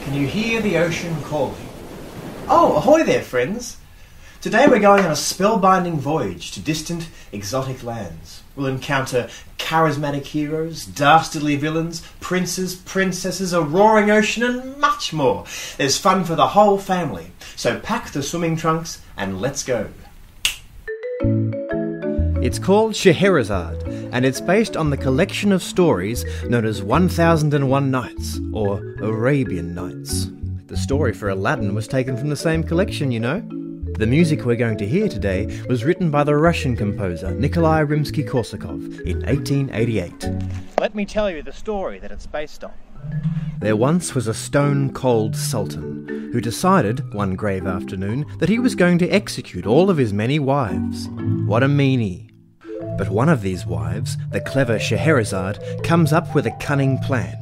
Can you hear the ocean calling? Oh, ahoy there, friends! Today we're going on a spellbinding voyage to distant, exotic lands. We'll encounter charismatic heroes, dastardly villains, princes, princesses, a roaring ocean, and much more. There's fun for the whole family, so pack the swimming trunks and let's go. It's called Scheherazade, and it's based on the collection of stories known as 1001 Nights, or Arabian Nights. The story for Aladdin was taken from the same collection, you know. The music we're going to hear today was written by the Russian composer Nikolai Rimsky-Korsakov in 1888. Let me tell you the story that it's based on. There once was a stone-cold sultan who decided, one grave afternoon, that he was going to execute all of his many wives. What a meanie. But one of these wives, the clever Scheherazade, comes up with a cunning plan.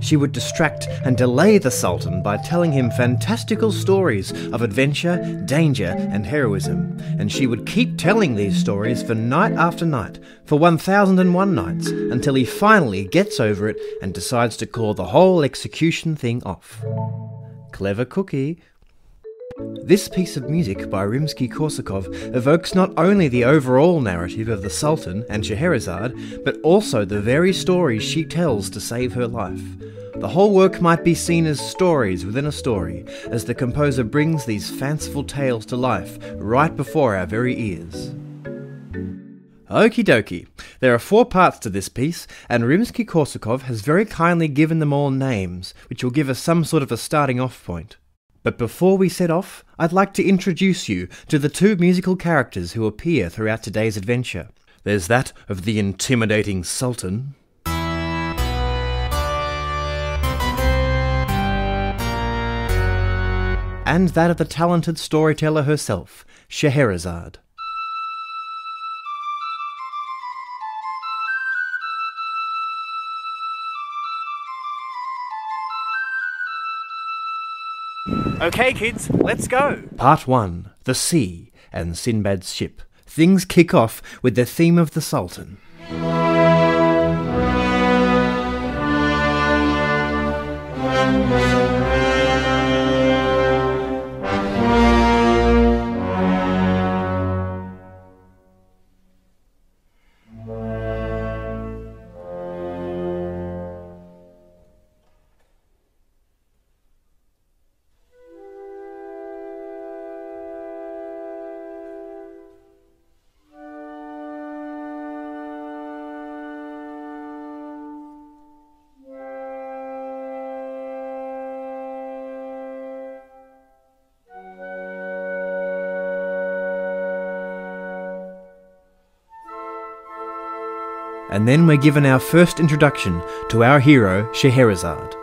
She would distract and delay the Sultan by telling him fantastical stories of adventure, danger, and heroism, and she would keep telling these stories for night after night, for 1001 nights, until he finally gets over it and decides to call the whole execution thing off. Clever cookie. This piece of music by Rimsky-Korsakov evokes not only the overall narrative of the Sultan and Scheherazade, but also the very stories she tells to save her life. The whole work might be seen as stories within a story, as the composer brings these fanciful tales to life right before our very ears. Okie dokie, there are 4 parts to this piece, and Rimsky-Korsakov has very kindly given them all names, which will give us some sort of a starting off point. But before we set off, I'd like to introduce you to the 2 musical characters who appear throughout today's adventure. There's that of the intimidating Sultan, and that of the talented storyteller herself, Scheherazade. Okay kids, let's go! Part 1. The Sea and Sinbad's Ship. Things kick off with the theme of the Sultan. And then we're given our first introduction to our hero, Scheherazade.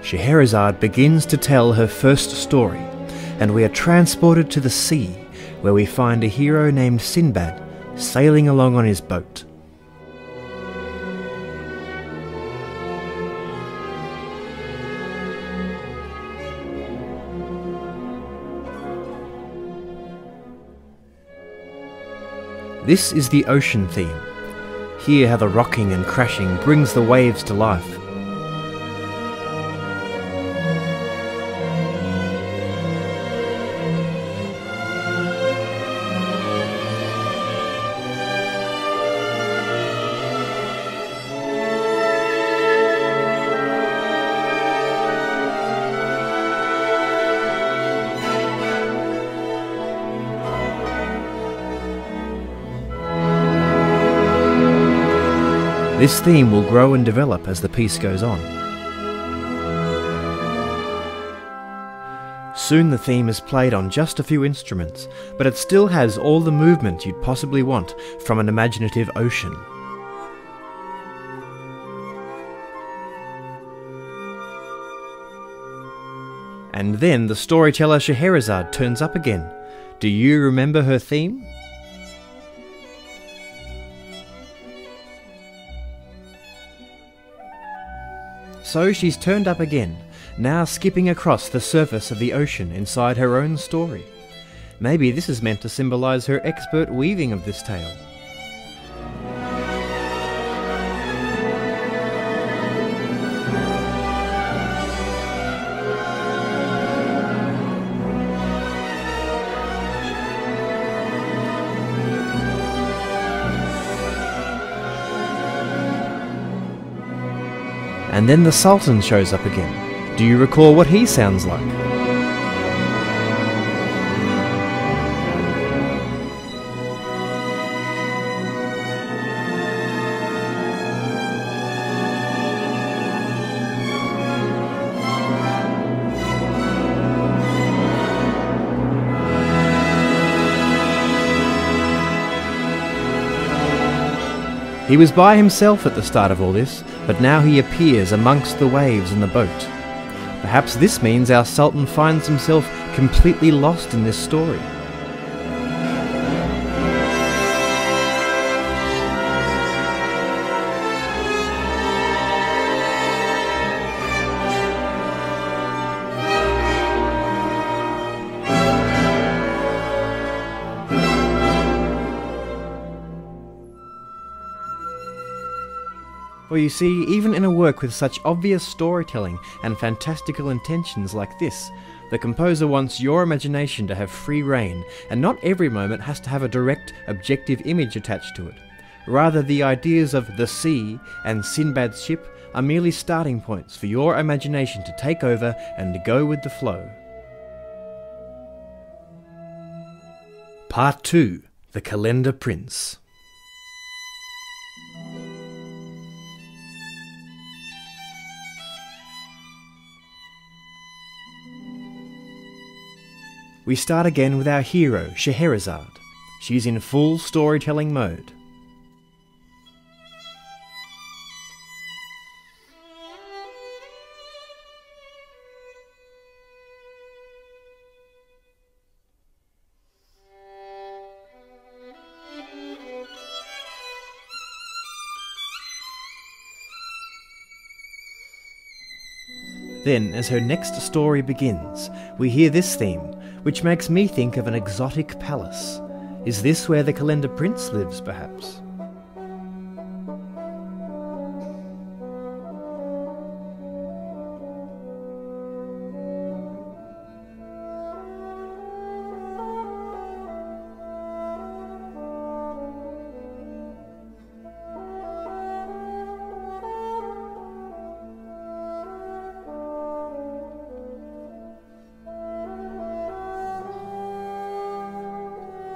Scheherazade begins to tell her first story, and we are transported to the sea, where we find a hero named Sinbad sailing along on his boat. This is the ocean theme. Hear how the rocking and crashing brings the waves to life. This theme will grow and develop as the piece goes on. Soon the theme is played on just a few instruments, but it still has all the movement you'd possibly want from an imaginative ocean. And then the storyteller Scheherazade turns up again. Do you remember her theme? So she's turned up again, now skipping across the surface of the ocean inside her own story. Maybe this is meant to symbolise her expert weaving of this tale. And then the Sultan shows up again. Do you recall what he sounds like? He was by himself at the start of all this, but now he appears amongst the waves in the boat. Perhaps this means our Sultan finds himself completely lost in this story. For you see, even in a work with such obvious storytelling and fantastical intentions like this, the composer wants your imagination to have free rein, and not every moment has to have a direct, objective image attached to it. Rather, the ideas of the sea and Sinbad's ship are merely starting points for your imagination to take over and go with the flow. Part 2. The Calendar Prince. We start again with our hero, Scheherazade. She's in full storytelling mode. Then, as her next story begins, we hear this theme, which makes me think of an exotic palace. Is this where the Calendar Prince lives, perhaps?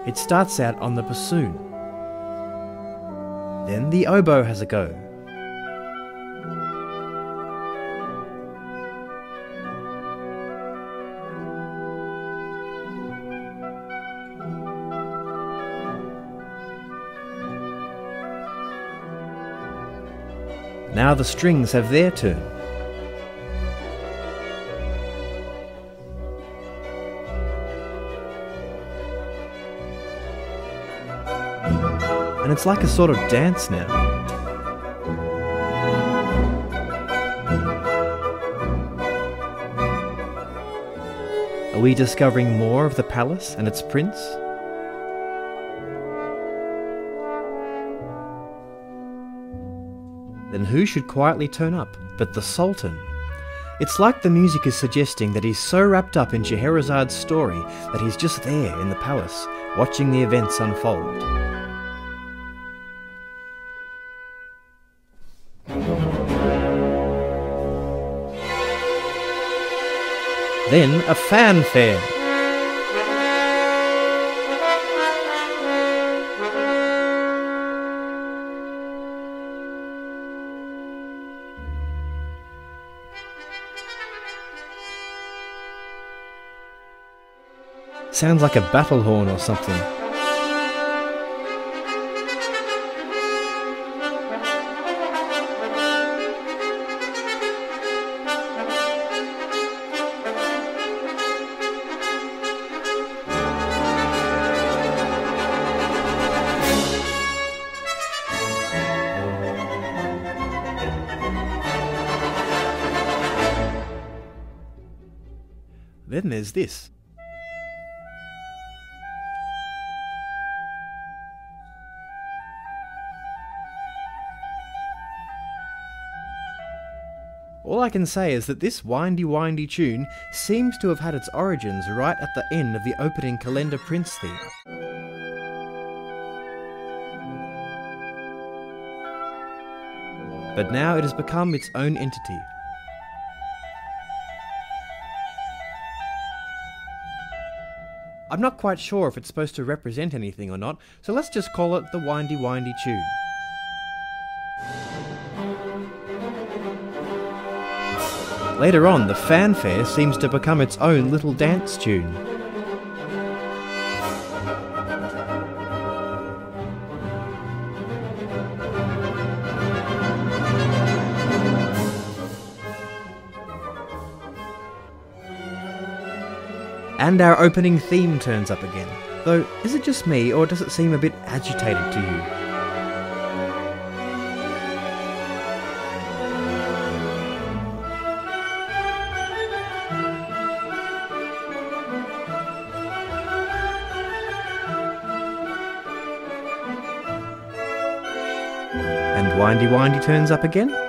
It starts out on the bassoon. Then the oboe has a go. Now the strings have their turn. And it's like a sort of dance now. Are we discovering more of the palace and its prince? Then who should quietly turn up but the Sultan? It's like the music is suggesting that he's so wrapped up in Scheherazade's story that he's just there in the palace, watching the events unfold. Then a fanfare. Sounds like a battle horn or something. Then there's this. All I can say is that this windy tune seems to have had its origins right at the end of the opening Kalender Prince theme. But now it has become its own entity. I'm not quite sure if it's supposed to represent anything or not, so let's just call it the windy tune. Later on, the fanfare seems to become its own little dance tune. And our opening theme turns up again. Though, is it just me, or does it seem a bit agitated to you? And windy turns up again?